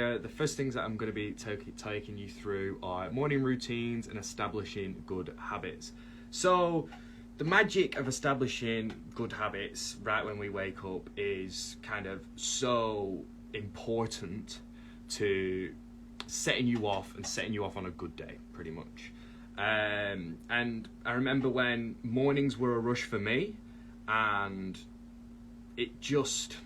The first things that I'm going to be taking you through are morning routines and establishing good habits. So the magic of establishing good habits right when we wake up is kind of so important to setting you off on a good day, pretty much. And I remember when mornings were a rush for me, and it just...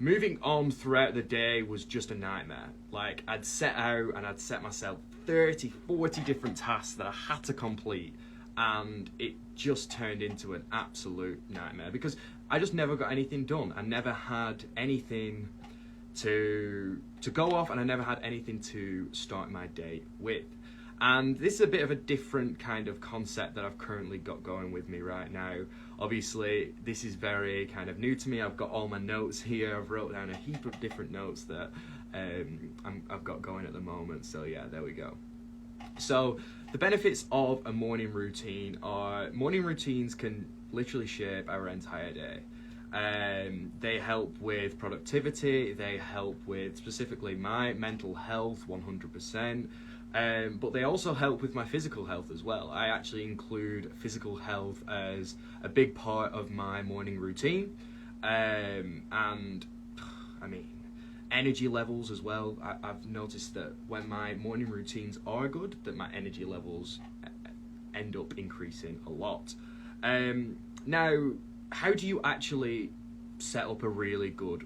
moving on throughout the day was just a nightmare. Like, I'd set out and I'd set myself 30, 40 different tasks that I had to complete, and it just turned into an absolute nightmare because I just never got anything done. I never had anything to go off, and I never had anything to start my day with. And this is a bit of a different kind of concept that I've currently got going with me right now. Obviously, this is very kind of new to me. I've got all my notes here. I've wrote down a heap of different notes that I've got going at the moment. So yeah, there we go. So the benefits of a morning routine are morning routines can literally shape our entire day. They help with productivity. They help with specifically my mental health 100%. But they also help with my physical health as well. I actually include physical health as a big part of my morning routine. And I mean, energy levels as well. I've noticed that when my morning routines are good, that my energy levels end up increasing a lot. Now, how do you actually set up a really good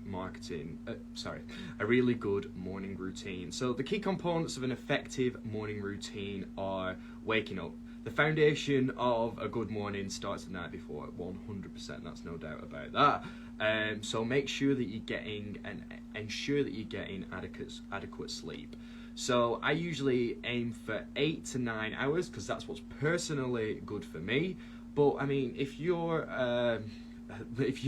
a really good morning routine? So the key components of an effective morning routine are waking up. The foundation of a good morning starts the night before, 100%, that's no doubt about that. So make sure that you're getting and ensure that you're getting adequate sleep. So I usually aim for 8 to 9 hours because that's what's personally good for me. But I mean, if you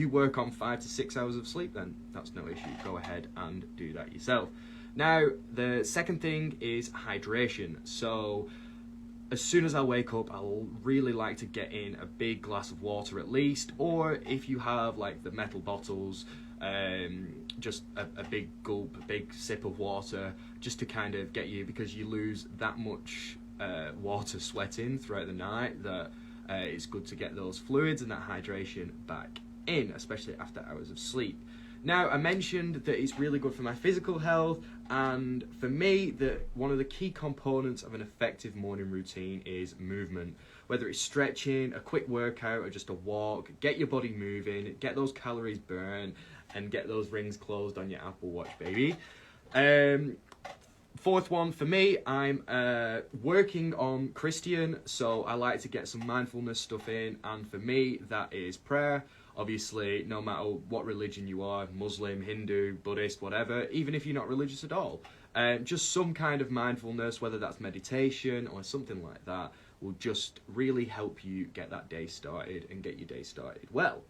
work on 5 to 6 hours of sleep, then that's no issue. Go ahead and do that yourself. Now, the second thing is hydration. So as soon as I wake up, I'll really like to get in a big glass of water at least, or if you have like the metal bottles, just a big gulp, a big sip of water, just to kind of get you, because you lose that much water sweating throughout the night that it's good to get those fluids and that hydration back in, especially after hours of sleep. Now, I mentioned that it's really good for my physical health, and for me, one of the key components of an effective morning routine is movement. Whether it's stretching, a quick workout, or just a walk, get your body moving, get those calories burned, and get those rings closed on your Apple Watch, baby. Fourth one, for me, I'm working on Christian, so I like to get some mindfulness stuff in, and for me, that is prayer. Obviously, no matter what religion you are, Muslim, Hindu, Buddhist, whatever, even if you're not religious at all, just some kind of mindfulness, whether that's meditation or something like that, will just really help you get that day started and get your day started well.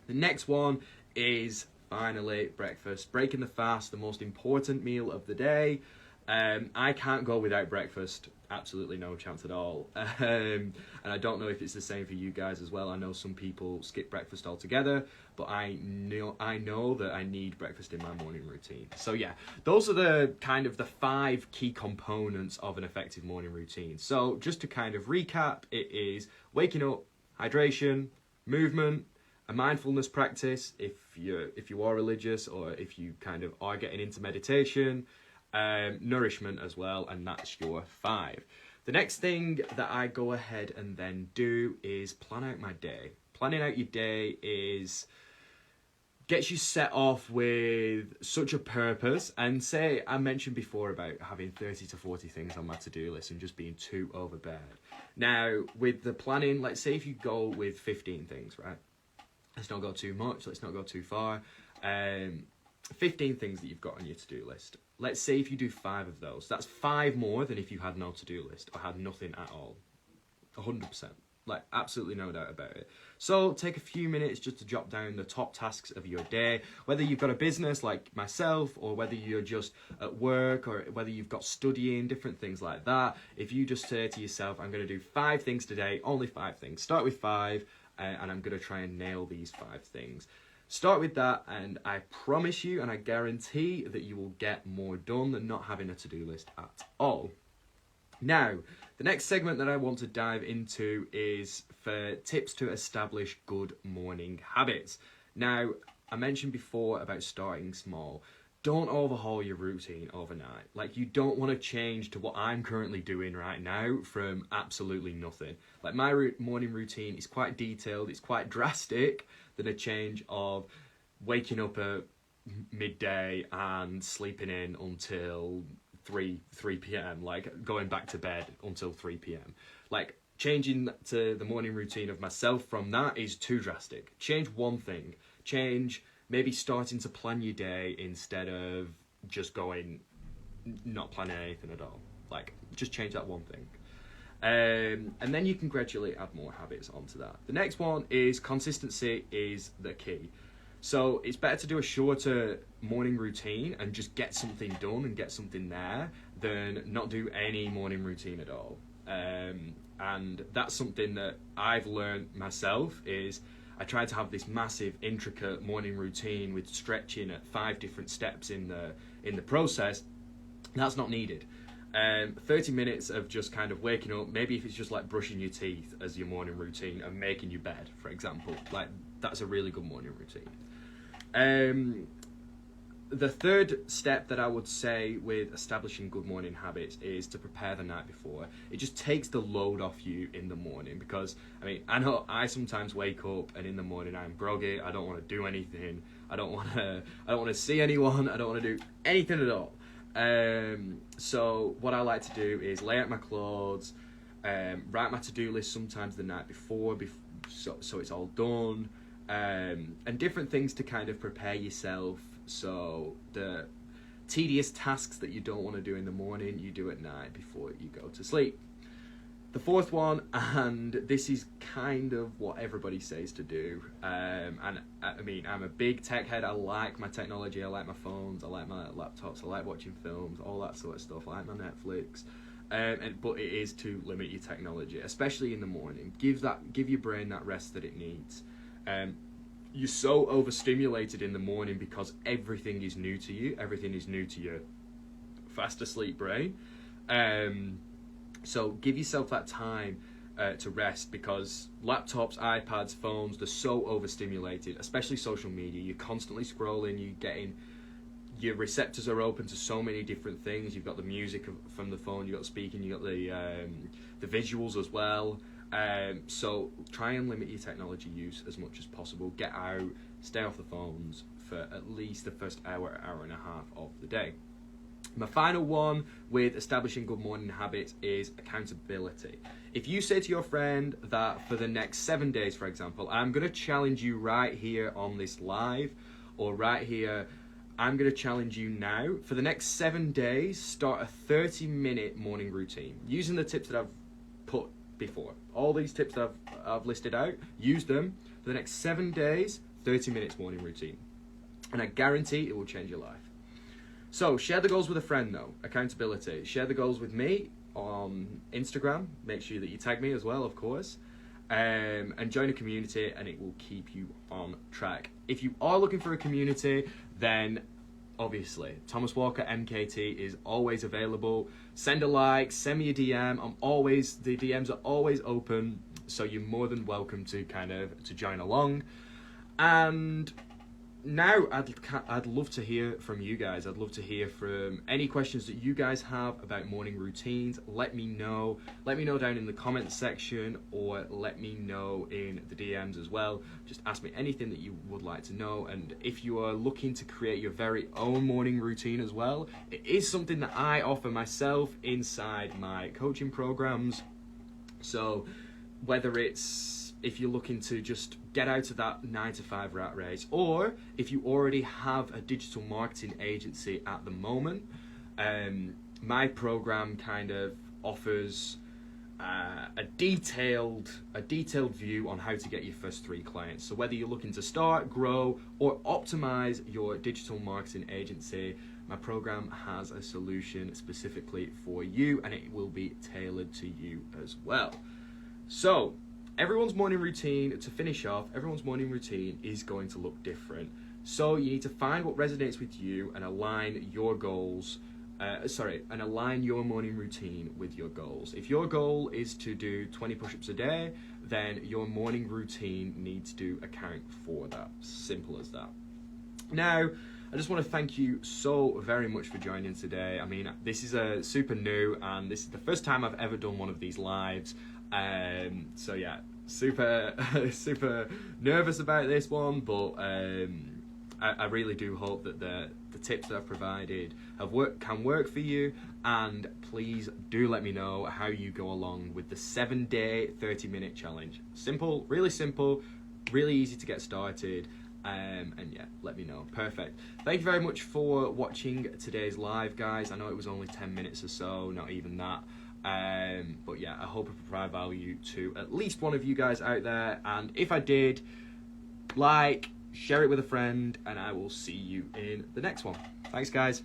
The next one is finally breakfast. Breaking the fast, the most important meal of the day. I can't go without breakfast, absolutely no chance at all. And I don't know if it's the same for you guys as well. I know some people skip breakfast altogether, but I know that I need breakfast in my morning routine. So yeah, those are the 5 key components of an effective morning routine. So just to kind of recap, it is waking up, hydration, movement, a mindfulness practice if you are religious, or if you kind of are getting into meditation, nourishment as well, and that's your 5. The next thing that I go ahead and then do is plan out my day. Planning out your day gets you set off with such a purpose, and say I mentioned before about having 30 to 40 things on my to-do list and just being too overbearing. Now with the planning, let's say if you go with 15 things, right? Let's not go too much, let's not go too far. 15 things that you've got on your to-do list. Let's say if you do 5 of those, that's 5 more than if you had no to-do list or had nothing at all. 100%. Like, absolutely no doubt about it. So take a few minutes just to jot down the top tasks of your day, whether you've got a business like myself, or whether you're just at work, or whether you've got studying, different things like that. If you just say to yourself, I'm going to do 5 things today, only 5 things. Start with 5, and I'm going to try and nail these 5 things. Start with that, and I promise you and I guarantee that you will get more done than not having a to-do list at all. Now, the next segment that I want to dive into is for tips to establish good morning habits. Now, I mentioned before about starting small. Don't overhaul your routine overnight. Like, you don't want to change to what I'm currently doing right now from absolutely nothing. Like, my morning routine is quite detailed, it's quite drastic than a change of waking up at midday and sleeping in until 3 p.m, like going back to bed until 3 p.m. Like, changing to the morning routine of myself from that is too drastic. Change one thing. Change maybe starting to plan your day instead of just going not planning anything at all. Like, just change that one thing. And then you can gradually add more habits onto that. The next one is consistency is the key. So it's better to do a shorter morning routine and just get something done and get something there than not do any morning routine at all. And that's something that I've learned myself is I try to have this massive, intricate morning routine with stretching at 5 different steps in the process. That's not needed. 30 minutes of just kind of waking up, maybe if it's just like brushing your teeth as your morning routine and making your bed, for example, like that's a really good morning routine. The third step that I would say with establishing good morning habits is to prepare the night before. It just takes the load off you in the morning because, I mean, I know I sometimes wake up and in the morning I'm groggy, I don't want to do anything, I don't want to see anyone, I don't want to do anything at all. So what I like to do is lay out my clothes, write my to-do list sometimes the night before so it's all done, and different things to kind of prepare yourself. So the tedious tasks that you don't want to do in the morning, you do at night before you go to sleep. The fourth one, and this is kind of what everybody says to do, and I mean, I'm a big tech head. I like my technology, I like my phones, I like my laptops, I like watching films, all that sort of stuff. I like my Netflix, but it is to limit your technology, especially in the morning. Give your brain that rest that it needs. You're so overstimulated in the morning because everything is new to you. Everything is new to your fast asleep brain. So give yourself that time to rest because laptops, iPads, phones, they're so overstimulated, especially social media. You're constantly scrolling, your receptors are open to so many different things. You've got the music from the phone, you've got speaking, you've got the visuals as well. So try and limit your technology use as much as possible. Get out, stay off the phones for at least the first hour and a half of the day. My final one with establishing good morning habits is accountability. If you say to your friend that for the next 7 days, for example, I'm going to challenge you right here on this live, or right here, I'm going to challenge you now, for the next 7 days, start a 30-minute morning routine. Using the tips that I've put before. All these tips that I've listed out, use them for the next 7 days, 30 minutes morning routine. And I guarantee it will change your life. So share the goals with a friend though, accountability. Share the goals with me on Instagram. Make sure that you tag me as well, of course. And join a community and it will keep you on track. If you are looking for a community, then obviously Thomas Walker MKT is always available. Send a like, send me a DM. The DMs are always open, so you're more than welcome to to join along. And now I'd love to hear from you guys. I'd love to hear from any questions that you guys have about morning routines. Let me know. Let me know down in the comments section, or let me know in the DMs as well. Just ask me anything that you would like to know. And if you are looking to create your very own morning routine as well, it is something that I offer myself inside my coaching programs. So whether it's if you're looking to just get out of that 9-to-5 rat race, or if you already have a digital marketing agency at the moment, my program kind of offers a detailed view on how to get your first 3 clients. So whether you're looking to start, grow, or optimize your digital marketing agency, my program has a solution specifically for you, and it will be tailored to you as well. So everyone's morning routine, to finish off, everyone's morning routine is going to look different. So you need to find what resonates with you and align your goals, and align your morning routine with your goals. If your goal is to do 20 push-ups a day, then your morning routine needs to account for that. Simple as that. Now, I just want to thank you so very much for joining today. I mean, this is a super new, and this is the first time I've ever done one of these lives. So yeah, super nervous about this one, but I really do hope that the tips that I've provided can work for you. And please do let me know how you go along with the 7-day 30-minute challenge. Simple, really easy to get started. And yeah, let me know. Perfect. Thank you very much for watching today's live, guys. I know it was only 10 minutes or so, not even that. But yeah, I hope I provide value to at least one of you guys out there. And if I did, share it with a friend, and I will see you in the next one. Thanks, guys.